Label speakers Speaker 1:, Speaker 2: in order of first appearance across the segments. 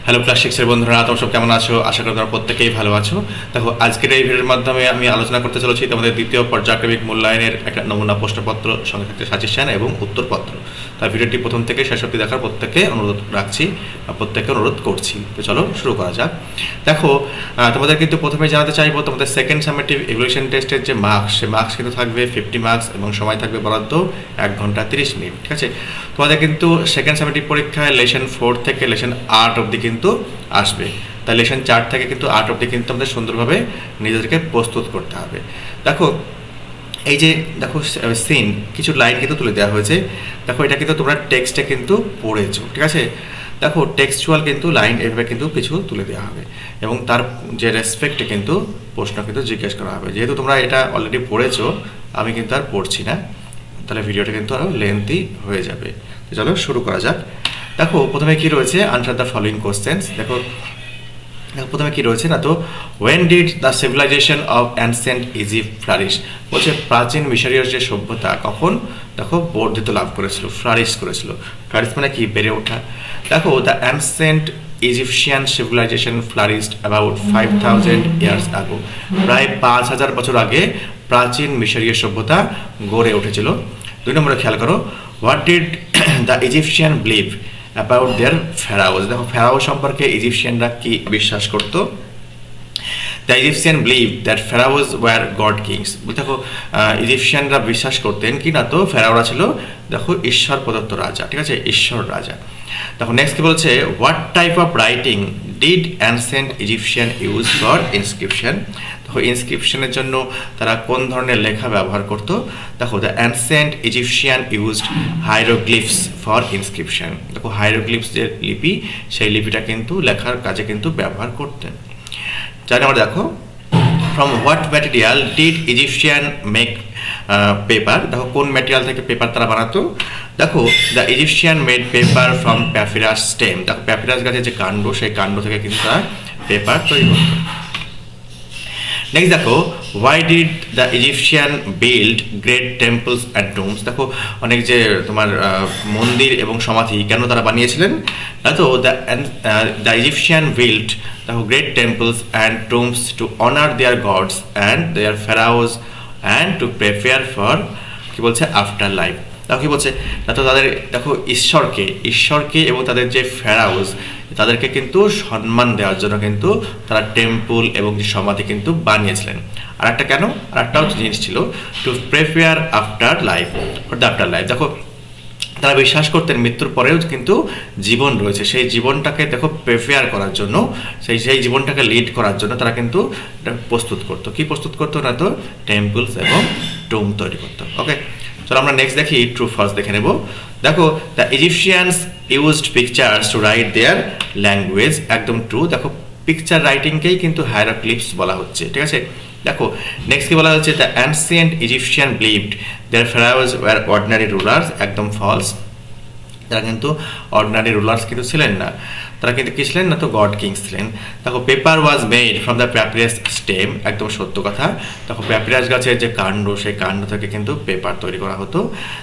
Speaker 1: Hello class 6 এর বন্ধুরা, তোমরা সব কেমন আছো? আশা করি তোমরা প্রত্যেকেই ভালো আছো। দেখো, আজকের এই ভিডিওর মাধ্যমে আমি আলোচনা করতে চলেছি তোমাদের দ্বিতীয় পর্যায়ক্রমিক মূল্যায়নের একটা নমুনা প্রশ্নপত্র, সঙ্গে থাকছে সাজেশন এবং উত্তরপত্র। তাই ভিডিওটি প্রথম থেকে শেষ অবধি দেখার প্রত্যেককে অনুরোধ রাখছি বা প্রত্যেককে অনুরোধ করছি। তো চলো শুরু করা যাক। দেখো, তোমাদের কিন্তু প্রথমে জানাতে চাইবো তোমাদের সেকেন্ড সামেটিভ ইভ্যালুয়েশন টেস্টের যে মার্কস, সে মার্কস কিন্তু থাকবে 50 মার্কস এবং সময় থাকবে বরাদ্দ 1 ঘন্টা 30 মিনিট। ঠিক আছে, তোমাদের কিন্তু সেকেন্ড সামেটিভ পরীক্ষায় লেসন 4 থেকে লেসন 8 অবধি কিন্তু আসবে। তাই লেসন 4 থেকে কিন্তু 8 অবধি কিন্তু আমাদের সুন্দরভাবে নিজেদেরকে প্রস্তুত করতে হবে। দেখো, এই যে দেখো সিন কিছু লাইন কিন্তু তুলে দেওয়া হয়েছে। দেখো, এটা কিন্তু তোমরা টেক্সটে কিন্তু পড়েছো। ঠিক আছে, দেখো টেক্সচুয়াল কিন্তু লাইন এভাবে কিন্তু কিছু তুলে দেওয়া হবে এবং তার যে রেসপেক্টে কিন্তু প্রশ্ন কিন্তু জিজ্ঞেস করা হবে। যেহেতু তোমরা এটা অলরেডি পড়েছো, আমি কিন্তু আর পড়ছি না, তাহলে ভিডিওটা কিন্তু আরও লেন্থি হয়ে যাবে। চলো শুরু করা যাক। দেখো, প্রথমে কি রয়েছে, আনসার দ্য ফলোইং কোশ্চেন্স। দেখো প্রথমে কি রয়েছে না, তো when did the civilization of ancient Egypt flourish, বলছে প্রাচীন মিশরীয় যে সভ্যতা কখন দেখো বর্ধিত লাভ করেছিল, ফ্লারিশ করেছিল। ফ্লারিশ মানে কি, বেড়ে ওঠা। দেখো, the ancient Egyptian civilization flourished about 5000 years ago, প্রায় 5000 বছর আগে প্রাচীন মিশরীয় সভ্যতা গড়ে উঠেছিল। 2 নম্বরে খেয়াল করো, what did the Egyptian believe about their pharaohs. দেখো, ফেরাও সম্পর্কে ইজিপশিয়ানরা কি বিশ্বাস করতো। The Egyptian believe that pharaohs were god kings. দেখো, ইজিপশিয়ানরা বিশ্বাস করতেন কি না, তো ফেরাওরা ছিল দেখো ঈশ্বর প্রদত্ত রাজা। ঠিক আছে, ঈশ্বর রাজা। দেখো নেক্সট কি বলছে, what type of writing did ancient Egyptian use for inscription. দেখো, ইনস্ক্রিপশনের জন্য তারা কোন ধরনের লেখা ব্যবহার করত। দেখো, the ancient Egyptian used hieroglyphs for inscription. দেখো, হাইরোগ্লিফস যে লিপি, সেই লিপিটা কিন্তু লেখার কাজে কিন্তু ব্যবহার করতেন। 4 নম্বর দেখো, from what material did Egyptian make paper. দেখো, কোন ম্যাটেরিয়াল থেকে পেপার তারা বানাতো। দেখো, the Egyptian made paper from papyrus stem. দেখো, প্যাপিরাস গাছের যে কাণ্ড, সেই কাণ্ড থেকে কিন্তু তারা পেপার তৈরি করত। নেক্সট দেখো, why did the Egyptian build great temples and tombs. দেখো, অনেক যে তোমার মন্দির এবং সমাধি কেন তারা বানিয়েছিলেন। তো দ্য ইজিপশিয়ান বিল্ড দেখো great temples and tombs to honour their gods and their pharaohs and to prepare for কি বলছে আফটার লাইফ। দেখো কি বলছে, তো তাদের দেখো ঈশ্বরকে এবং তাদের যে ফেরাওস, তাদেরকে কিন্তু সম্মান দেওয়ার জন্য কিন্তু তারা টেম্পল এবং যে সমাধি কিন্তু বানিয়েছিলেন। আর একটা কেন, আর একটাও জিনিস ছিল, to prepare after life, after life. দেখো, তারা বিশ্বাস করতেন মৃত্যুর পরেও কিন্তু জীবন রয়েছে, সেই জীবনটাকে দেখো প্রিপেয়ার করার জন্য, সেই জীবনটাকে লিড করার জন্য তারা কিন্তু প্রস্তুত করতো। কি প্রস্তুত করতো না, তো টেম্পলস এবং টুম তৈরি করতো। ওকে, চলো আমরা নেক্সট দেখি, ট্রু ফলস দেখে নেব। দেখো, the Egyptians used pictures to write their language. একদম ট্রু। দেখো, পিকচার রাইটিংকেই কিন্তু হায়ারোগ্লিফস বলা হচ্ছে। ঠিক আছে, দেখো নেক্সট কি বলা হচ্ছে, the ancient Egyptian believed their pharaohs were ordinary rulers. একদম ফলস। তারা কিন্তু অর্ডিনারি রুলার্স কিন্তু ছিলেন না, তারা কিন্তু কি ছিলেন না, তো গড কিংস ছিলেন। দেখো, paper was made from the papyrus stem. একদম সত্য কথা। দেখো, প্যাপিরাস গাছের যে কাণ্ড, সেই কাণ্ড থেকে কিন্তু পেপার তৈরি করা হতো।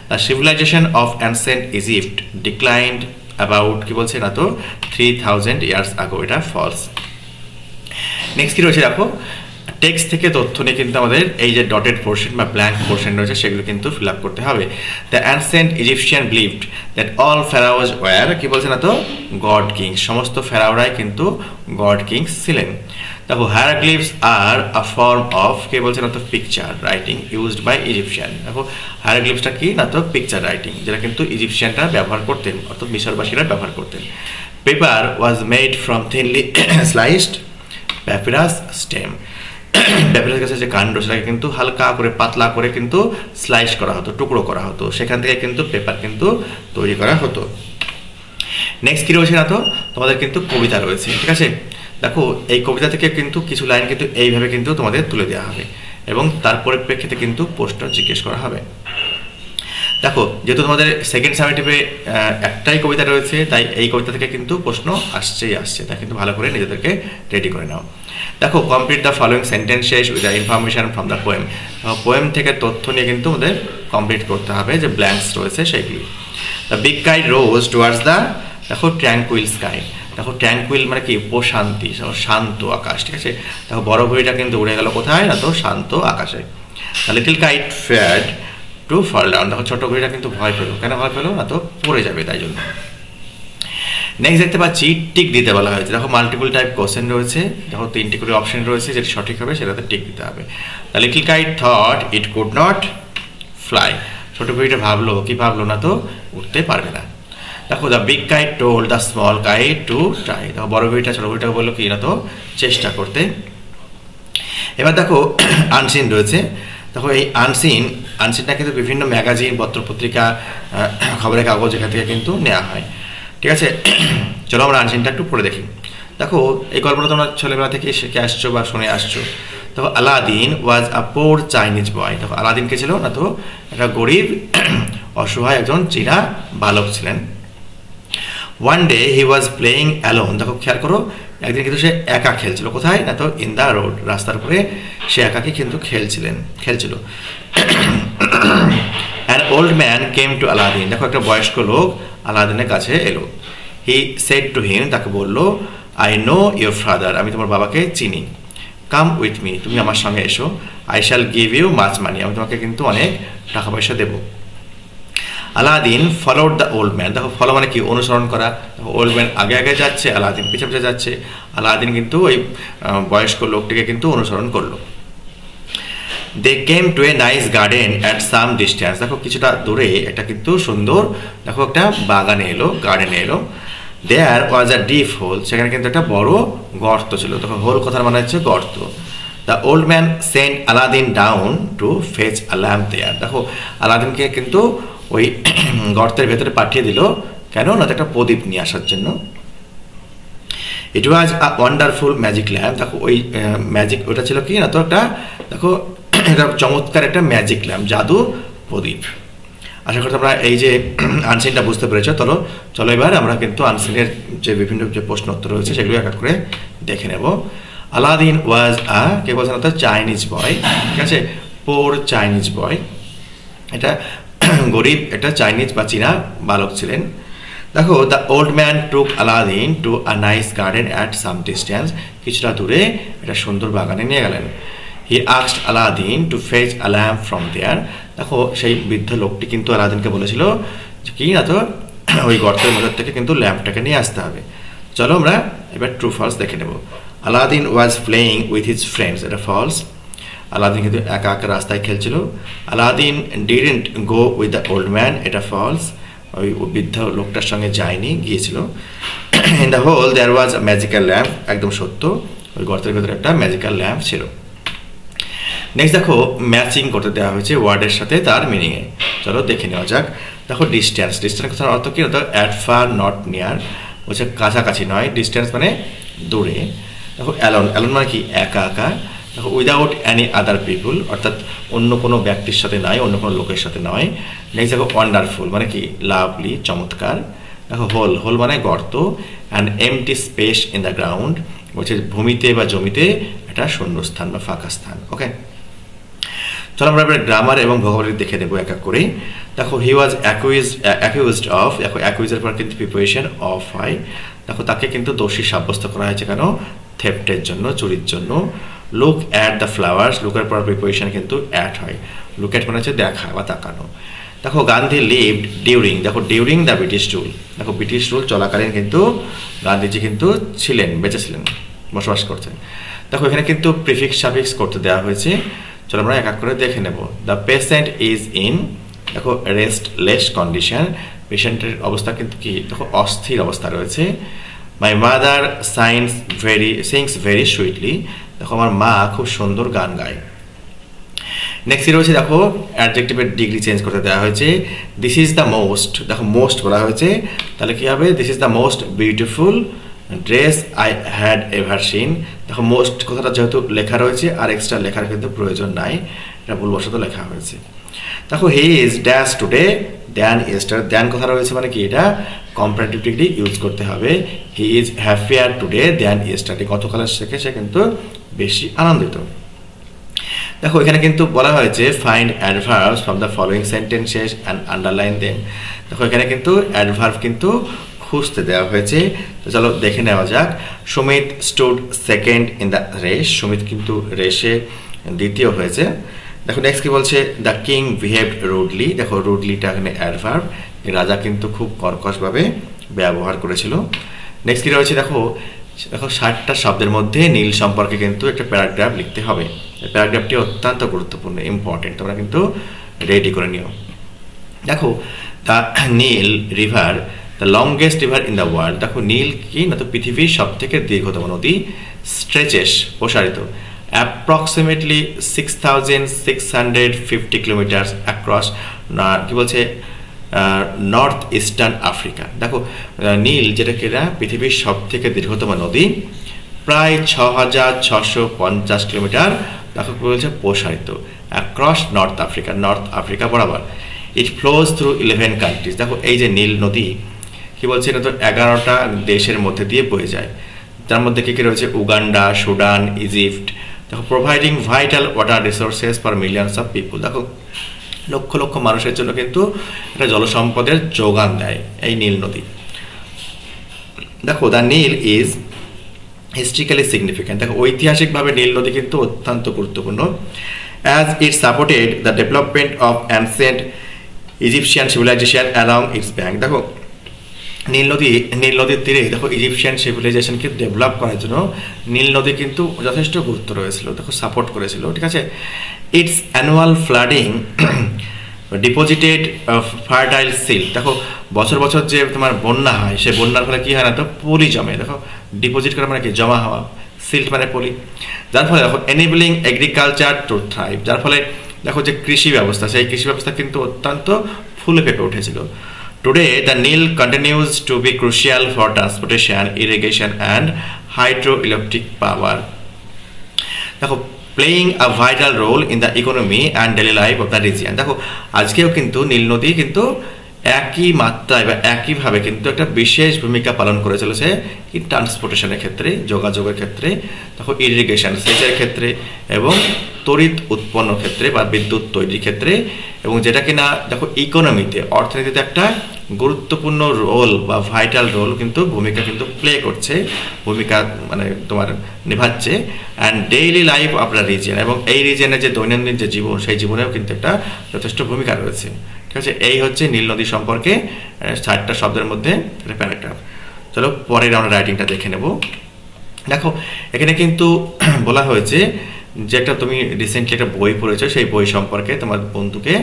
Speaker 1: The civilization of ancient Egypt declined about কি বলছে না, তো 3000 ইয়ার্স আগো। এটা ফলস। নেক্সট কি রয়েছে, দেখো টেক্সট থেকে তথ্য নিয়ে কিন্তু আমাদের এই যে ডটেড পোর্শন বা ব্ল্যাঙ্ক পোর্শন রয়েছে, সেগুলো কিন্তু ফিল আপ করতে হবে। The ancient Egyptian believed that all pharaohs were কি বলছে না, তো গড কিংস। সমস্ত ফেরাওরাই কিন্তু গড কিংস ছিলেন। দেখো, হায়ারোগ্লিফস আর আ ফর্ম অফ কে বলছে না, তো picture writing used by Egyptian. দেখো, হায়ারোগ্লিফসটা কি না, তো পিকচার রাইটিং, যেটা কিন্তু ইজিপশিয়ানরা ব্যবহার করতেন, অর্থাৎ মিশরবাসীরা ব্যবহার করতেন। Paper was made from thinly sliced papyrus stem. Papyrus গাছের যে কাণ্ড, সেটাকে কিন্তু হালকা করে পাতলা করে কিন্তু স্লাইস করা হতো, টুকরো করা হতো, সেখান থেকে কিন্তু পেপার কিন্তু তৈরি করা হতো। নেক্সট কি রয়েছে না, তো তোমাদের কিন্তু কবিতা রয়েছে। ঠিক আছে, দেখো এই কবিতা থেকে কিন্তু কিছু লাইন কিন্তু এইভাবে কিন্তু তোমাদের তুলে দেওয়া হবে এবং তার পরিপ্রেক্ষিতে কিন্তু প্রশ্ন জিজ্ঞেস করা হবে। দেখো, যেহেতু তোমাদের সেকেন্ড সামেটিভে একটাই কবিতা রয়েছে, তাই এই কবিতা থেকে কিন্তু প্রশ্ন আসছে, তাই কিন্তু ভালো করে নিজেদেরকে রেডি করে নাও। দেখো, complete the following sentences with the information from the poem. Poem থেকে তথ্য নিয়ে কিন্তু আমাদের কমপ্লিট করতে হবে, যে ব্ল্যাঙ্কস রয়েছে সেইগুলি। The big kite rose towards the দেখো ট্র্যাঙ্কুইল স্কাই। দেখো ট্র্যাঙ্কুইল মানে কি প্রশান্তি, শান্ত আকাশ, ঠিক আছে। দেখো বড় ঘড়িটা কিন্তু উড়ে গেল কোথায় না তো শান্ত আকাশে। The little kite feared to fall down, দেখো ছোট ঘড়িটা কিন্তু ভয় পেলো, কেন ভয় পেলো না তো পড়ে যাবে তাই জন্য। নেক্সট দেখতে পাচ্ছি টিক দিতে বলা হয়েছে। দেখো মাল্টিপল টাইপ কোশ্চেন রয়েছে, দেখো 3টি করে অপশন রয়েছে, যেটি সঠিক হবে সেটাতে টিক দিতে হবে। The little kite thought it could not fly, ছোট ঘড়িটা ভাবলো কি ভাবলো না তো উঠতে পারবে না। দেখো the big kite told the small kite to try, দেখো বড় ঘড়িটা ছোট ঘড়িটাকে বললো কি না তো চেষ্টা করতে। এবার দেখো আনসিন রয়েছে। দেখো এই আনসিনটা কিন্তু বিভিন্ন ম্যাগাজিন, পত্রপত্রিকা, খবরের কাগজ এখান থেকে কিন্তু নেওয়া হয়, ঠিক আছে। চলো আমরা আনসিনটা একটু পড়ে দেখি। দেখো এই গল্পটা তোমরা ছেলেবেলা থেকে শিখে আসছো বা শুনে আসছো। দেখো আলাদিন ওয়াজ আ পোর চাইনিজ বয়, দেখো আলাদিন কে ছিল না তো একটা গরিব অসহায় একজন চীনা বালক ছিলেন। One day he was playing alone, দেখো খেয়াল করো একদিন কিন্তু সে একা খেলছিল, কোথায় না তো ইন দ্য রোড, রাস্তার উপরে সে একাকি কিন্তু খেলছিল। An old man came to Aladdin, দেখো একটা বয়স্ক লোক আলাদিনের কাছে এলো। হি সেড টু হিম, তাকে বললো আই নো ইউর ফাদার, আমি তোমার বাবাকে চিনি। কাম উইথ মি, তুমি আমার সঙ্গে এসো। I shall give you much money, আমি তোমাকে কিন্তু অনেক টাকা পয়সা দেবো। Aladdin followed the old man, দেখো ফলো মানে কি অনুসরণ করা, ওল্ড ম্যান আগে আগে যাচ্ছে, আলাদিন পিছে পিছে যাচ্ছে। আলাদিন কিন্তু ওই বয়স্ক লোকটিকে কিন্তু অনুসরণ করলো। They came to a nice garden at some distance, দেখো কিছুটা দূরে একটা কিন্তু সুন্দর দেখো একটা বাগানে এলো, গার্ডেনে এলো। দেয়ার ওয়াজ আ ডিপ হোল, সেখানে কিন্তু একটা বড় গর্ত ছিল। দেখো হোল কথার মানে হচ্ছে গর্ত। The old man sent Aladdin down to fetch a lamp there, দেখো আলাদিনকে কিন্তু ওই গর্তের ভেতরে পাঠিয়ে দিল, কেন না একটা প্রদীপ নিয়ে আসার জন্য। ইট ওয়াজ আ ওয়ান্ডারফুল ম্যাজিক ল্যাম্প, দেখো ওই ম্যাজিক ওটা ছিল কি না তো একটা দেখো এটা চমৎকার একটা ম্যাজিক ল্যাম্প, জাদু প্রদীপ। আশা করি তোমরা এই যে আনসিনটা বুঝতে পেরেছো। চলো এবার আমরা কিন্তু আনসিনের যে বিভিন্ন যে প্রশ্ন উত্তর রয়েছে সেগুলো এক এক করে দেখে নেব। আলাদিন ওয়াজ কে বলছে না তো চাইনিজ বয়, ঠিক আছে, পোর চাইনিজ বয়, এটা গরিব একটা চাইনিজ বা চীনা বালক ছিলেন। দেখো the old man took Aladdin to a nice garden at some distance, কিছুটা দূরে একটা সুন্দর বাগানে নিয়ে গেলেন। He asked Aladdin to fetch a lamp from there, দেখো সেই বৃদ্ধ লোকটি কিন্তু আলাদিনকে বলেছিল যে কি না তো ওই গর্তের মধ্যে থেকে কিন্তু ল্যাম্পটাকে নিয়ে আসতে হবে। চলো আমরা এবার ট্রু ফলস দেখে নেব। Aladdin was playing with his friends, এটা ফলস, আলাদিন কিন্তু একা একা রাস্তায় খেলছিল। Aladdin didn't go with the old man, এটা ফলস, ওই বৃদ্ধ লোকটার সঙ্গে যায়নি, গিয়েছিল। In the hole there was a magical lamp, একদম সত্য, ওই গর্তের ভেতরে একটা ম্যাজিক্যাল ল্যাম্প ছিল। নেক্সট দেখো ম্যাচিং করতে দেওয়া হয়েছে ওয়ার্ডের সাথে তার মিনিংয়ে, চলো দেখে নেওয়া যাক। দেখো ডিস্টেন্স কথার অর্থ কি, অ্যাট ফার নট নিয়ার, বলছে কাছাকাছি নয়, ডিস্টেন্স মানে দূরে। দেখো অ্যালোন মানে কি একা একা। দেখো উইদাউট অ্যানি আদার পিপুল, অর্থাৎ অন্য কোনো ব্যক্তির সাথে নয়, অন্য কোনো লোকের সাথে নয়। নেক্সট দেখো ওয়ান্ডারফুল মানে কি লাভলি, চমৎকার। দেখো হোল মানে গর্ত। And MT space in the ground, বলছে ভূমিতে বা জমিতে একটা শূন্যস্থান বা ফাঁকা স্থান। ওকে, চলো আমরা এবার গ্রামার এবং ভোকাবুলারি দেখে দেবো এক এক করে। দেখো হি ওয়াজ অ্যাকিউজড অফ, দেখো অ্যাকিউজের পর কিন্তু প্রিপোজিশন অফ হয়। দেখো তাকে কিন্তু দোষী সাব্যস্ত করা হয়েছে, কেন, থেফটের জন্য, চুরির জন্য। লুক অ্যাট দ্য ফ্লাওয়ার্স, লুকের পর প্রিপোজিশন কিন্তু অ্যাট হয়। লুক অ্যাট মানে হচ্ছে দেখা বা তাকানো। দেখো গান্ধী লিভড ডিউরিং, দেখো ডিউরিং দ্য ব্রিটিশ রুল, দেখো ব্রিটিশ রুল চলাকালীন কিন্তু গান্ধীজি কিন্তু ছিলেন, বেঁচে ছিলেন, বসবাস করতেন। দেখো এখানে কিন্তু প্রিফিক্স সাফিক্স করতে দেওয়া হয়েছে, চলো আমরা এক এক করে দেখে নেব। দ্য পেশেন্ট ইজ ইন, দেখো রেস্টলেস কন্ডিশন, পেশেন্টের অবস্থা কিন্তু কি, দেখো অস্থির অবস্থা রয়েছে। My mother sings very sweetly, দেখো আমার মা খুব সুন্দর গান গায়। নেক্সট রয়েছে দেখো অ্যাডজেক্টিভের ডিগ্রি চেঞ্জ করতে দেওয়া হয়েছে। দিস ইজ দ্য মোস্ট, দেখো মোস্ট বলা হয়েছে, তাহলে কি হবে, this is the most beautiful dress I had ever seen. দেখো মোস্ট কথাটা যেহেতু লেখা রয়েছে আর এক্সট্রা লেখার কিন্তু প্রয়োজন নাই, এটা ভুলবশত লেখা হয়েছে। দেখো he is dash today than yesterday, than কথা রয়েছে মানে কি এটা কম্পারেটিভ ডিগ্রি ইউজ করতে হবে। He is happier today than yesterday, গতকালের থেকে সে কিন্তু বেশি আনন্দিত। দেখো এখানে কিন্তু বলা হয়েছে find adverbs from the following sentences and underline them. দেখো এখানে কিন্তু অ্যাডভার্ব কিন্তু খুঁজতে দেওয়া হয়েছে। তো চলো দেখে নেওয়া যাক। Sumit stood second in the race, Sumit কিন্তু রেসে দ্বিতীয় হয়েছে। দেখো নেক্সট কি বলছে, দ্য কিং বিহেভড রুডলি। দেখো রুডলিটা এখানে অ্যাডভার্ব, রাজা কিন্তু খুব কর্কশভাবে ব্যবহার করেছিল। নেক্সট কি রয়েছে দেখো, 60টা শব্দের মধ্যে নীল সম্পর্কে কিন্তু একটা প্যারাগ্রাফ লিখতে হবে। প্যারাগ্রাফটি অত্যন্ত গুরুত্বপূর্ণ, ইম্পর্টেন্ট, তোমরা কিন্তু রেডি করে নিও। দেখো the Nile river the longest river in the world. দেখো নীল কি না তো পৃথিবীর সব থেকে দীর্ঘতম নদী। স্ট্রেচেস প্রসারিত অ্যাপ্রক্সিমেটলি 6,650 কিলোমিটার অ্যাক্রস, কি বলছে, নর্থ ইস্টার্ন আফ্রিকা। দেখো নীল যেটাকে পৃথিবীর সব থেকে দীর্ঘতম নদী, প্রায় 6,650 কিলোমিটার, দেখো কি বলছে, প্রসারিত across north Africa, north Africa বরাবর। ইট ফ্লোজ থ্রু 11 কান্ট্রিজ। দেখো এই যে নীল নদী কি বলছে, এটা তো 11টা দেশের মধ্যে দিয়ে বয়ে যায়। তার মধ্যে কি কি রয়েছে, উগান্ডা, সুদান, ইজিপ্ট। দেখো providing vital water resources for millions of people. দেখো লক্ষ লক্ষ মানুষের জন্য কিন্তু এটা জলসম্পদের যোগান দেয় এই নীল নদী। দেখো the Nile is historically significant. দেখো ঐতিহাসিকভাবে নীল নদী কিন্তু অত্যন্ত গুরুত্বপূর্ণ। As it supported the development of ancient Egyptian civilization along its bank. দেখো নীল নদীর তীরে দেখো ইজিপশিয়ান সিভিলাইজেশনকে ডেভেলপ করার জন্য নীল নদী কিন্তু যথেষ্ট গুরুত্ব রয়েছিল, দেখো সাপোর্ট করেছিল, ঠিক আছে। It's annual flooding deposited fertile silt. দেখো বছর বছর যে তোমার বন্যা হয়, সে বন্যার ফলে কি হয় না তো পলি জমে। দেখো ডিপোজিট করা মানে কি, জমা হওয়া, সিল্ট মানে পলি, যার ফলে দেখো এনেবলিং এগ্রিকালচার টু থ্রাইভ, যার ফলে দেখো যে কৃষি ব্যবস্থা, সেই কৃষি ব্যবস্থা কিন্তু অত্যন্ত ফুলে ফেঁপে উঠেছিল। Today, the Nile continues to be crucial for transportation, irrigation, and hydroelectric power. দেখো playing a vital role in the economy and daily life of the region. দেখো আজকেও কিন্তু নীল নদী কিন্তু একই মাত্রায় বা একইভাবে কিন্তু একটা বিশেষ ভূমিকা পালন করে চলেছে কি ট্রান্সপোর্টেশনের ক্ষেত্রে, যোগাযোগের ক্ষেত্রে, দেখো ইরিগেশন সেচের ক্ষেত্রে এবং তড়িৎ উৎপন্ন ক্ষেত্রে বা বিদ্যুৎ তৈরির ক্ষেত্রে, এবং যেটা কিনা দেখো ইকোনমিতে, অর্থনীতিতে একটা গুরুত্বপূর্ণ রোল বা ভাইটাল রোল কিন্তু ভূমিকা কিন্তু প্লে করছে, ভূমিকা মানে তোমার নিভাচ্ছে। And daily life of the region, এবং এই রিজিয়নের যে দৈনন্দিন যে জীবন, সেই জীবনেও কিন্তু একটা যথেষ্ট ভূমিকা রয়েছে, ঠিক আছে। এই হচ্ছে নীল নদী সম্পর্কে 60টা শব্দের মধ্যে একটা প্যারাগ্রাফ। চলো পরের আমরা রাইটিংটা দেখে নেব। দেখো এখানে কিন্তু বলা হয়েছে যে একটা তুমি রিসেন্টলি একটা বই পড়েছো, সেই বই সম্পর্কে তোমার বন্ধুকে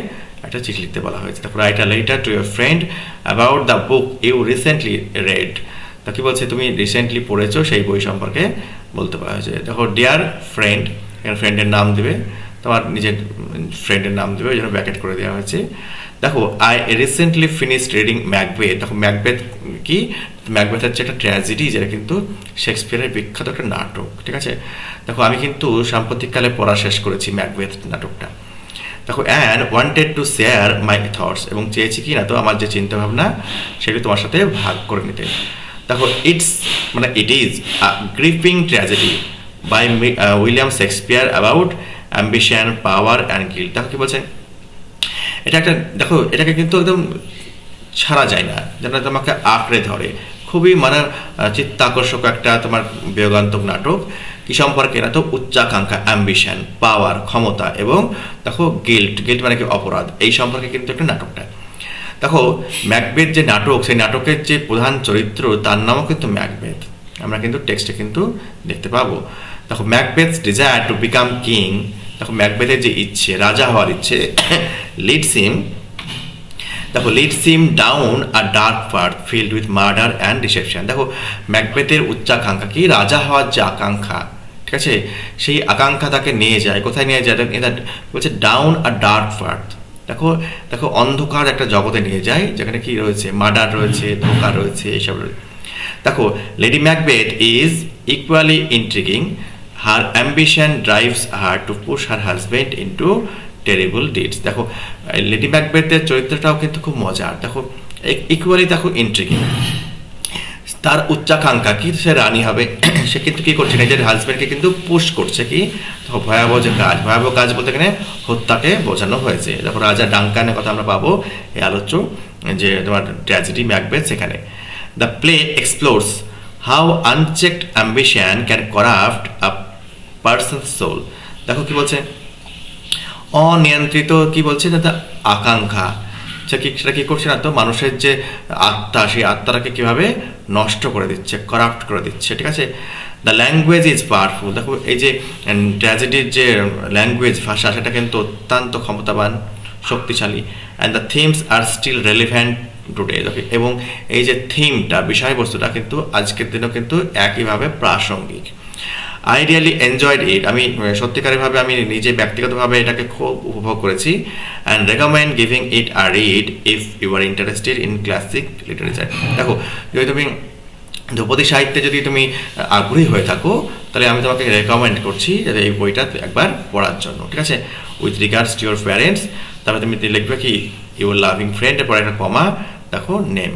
Speaker 1: একটা চিঠি লিখতে বলা হয়েছে। দেখো write a letter to your friend about the book you recently read. তা কি বলছে, তুমি রিসেন্টলি পড়েছো সেই বই সম্পর্কে বলতে বলা হয়েছে। দেখো ডিয়ার ফ্রেন্ড, এখানে ফ্রেন্ডের নাম দেবে, তোমার নিজের ফ্রেন্ডের নাম দেবে, ওই জন্য ব্র্যাকেট করে দেওয়া হয়েছে। দেখো I recently finished reading Macbeth. দেখো ম্যাকবেথ কি, ম্যাকবেথ হচ্ছে একটা ট্র্যাজেডি, যেটা কিন্তু শেক্সপিয়ারের বিখ্যাত একটা নাটক, ঠিক আছে। দেখো আমি কিন্তু সাম্প্রতিককালে পড়া শেষ করেছি ম্যাকবেথ নাটকটা। দেখো and wanted to share my thoughts, এবং চেয়েছি কি না তো আমার যে চিন্তাভাবনা সেগুলি তোমার সাথে ভাগ করে নিতে। দেখো ইটস মানে it is a gripping tragedy by William Shakespeare about ambition, power and guilt. দেখো কি বলছে, এটা একটা, দেখো এটাকে কিন্তু একদম ছাড়া যায় না, যেন তোমাকে আঁকড়ে ধরে, খুবই মানে চিত্তাকর্ষক একটা তোমার বিয়োগান্তক নাটক। কি সম্পর্কে না তো উচ্চাকাঙ্ক্ষা, অ্যাম্বিশন, পাওয়ার, ক্ষমতা, এবং দেখো গিল্ট মানে কি অপরাধ, এই সম্পর্কে কিন্তু একটা নাটকটা। দেখো ম্যাকবেথ যে নাটক, সেই নাটকের যে প্রধান চরিত্র তার নামও কিন্তু ম্যাকবেথ, আমরা কিন্তু টেক্সটে কিন্তু দেখতে পাবো। দেখো Macbeth's desire to become king, দেখো ম্যাকবেথের যে ইচ্ছে, রাজা হওয়ার ইচ্ছে, leads him down a dark path filled with murder and deception. দেখো ম্যাকবেথের উচ্চাকাঙ্ক্ষা কি, রাজা হওয়ার যে আকাঙ্ক্ষা, ঠিক আছে, সেই আকাঙ্ক্ষা তাকে নিয়ে যায়, কোথায় নিয়ে যায়, এটা বলছে ডাউন আ ডার্ক পাথ। দেখো অন্ধকার একটা জগতে নিয়ে যায়, যেখানে কি রয়েছে, মার্ডার রয়েছে, ধোঁকা রয়েছে, এইসব রয়েছে। দেখো lady Macbeth is equally intriguing, her ambition drives her to push her husband into terrible deeds. দেখো লেডি ম্যাকবেথের চরিত্রটাও কিন্তু খুব মজার। দেখো ইকুয়ালি দেখো ইন্ট্রিগিং, তার উচ্চাকাঙ্ক্ষা কি, সে রানী হবে, সে কিন্তু কি করছে, নিজের হাজবেন্ডকে কিন্তু পুশ করছে কি, দেখো ভয়াবহ যে কাজ, ভয়াবহ কাজ বলতে এখানে হত্যাকে বোঝানো হয়েছে। দেখো রাজা ডাঙ্কানের কথা আমরা পাবো এই আলোচ্য যে তোমার ট্র্যাজেডি ম্যাকবেথ সেখানে। The play explores how unchecked ambition can corrupt a person's soul. দেখো কি বলছে, অনিয়ন্ত্রিত কি বলছে না আকাঙ্ক্ষা, সেটা কি করছে না তো মানুষের যে আত্মা, সেই আত্মাটাকে কিভাবে নষ্ট করে দিচ্ছে, করাপ্ট করে দিচ্ছে, ঠিক আছে। The language is powerful. দেখো এই যে ট্র্যাজেডির যে ল্যাঙ্গুয়েজ, ভাষা, সেটা কিন্তু অত্যন্ত ক্ষমতাবান, শক্তিশালী। And the themes are still relevant today. এবং এই যে থিমটা, বিষয়বস্তুটা কিন্তু আজকের দিনেও কিন্তু একইভাবে প্রাসঙ্গিক। I really enjoyed it. আমি সত্যিকারভাবে আমি নিজে ব্যক্তিগতভাবে এটাকে খুব উপভোগ করেছি। And recommend giving it a read if you are interested in classic literature. দেখো যদি তুমি ধ্রুপদী সাহিত্যে যদি তুমি আগ্রহী হয়ে থাকো, তাহলে আমি তোমাকে রেকমেন্ড করছি যাতে এই বইটা একবার পড়ার জন্য, ঠিক আছে। With regards to your parents, তারপরে তুমি লিখবে কি ইউর লাভিং ফ্রেন্ড, এরপর একটা কমা, দেখো নেম।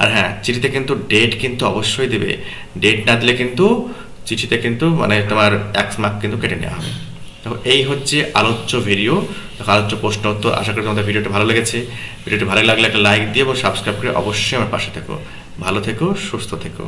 Speaker 1: আর হ্যাঁ, চিঠিতে কিন্তু ডেট কিন্তু অবশ্যই দেবে। ডেট না দিলে কিন্তু চিঠিতে কিন্তু মানে তোমার 1 মার্ক কিন্তু কেটে নেওয়া হবে। দেখো এই হচ্ছে আলোচ্য ভিডিও, দেখো আলোচ্য প্রশ্ন উত্তর। আশা করি তোমাদের ভিডিওটা ভালো লেগেছে। ভিডিওটি ভালো লাগলে একটা লাইক দিয়ে এবং সাবস্ক্রাইব করে অবশ্যই আমার পাশে থেকো। ভালো থেকো, সুস্থ থেকো।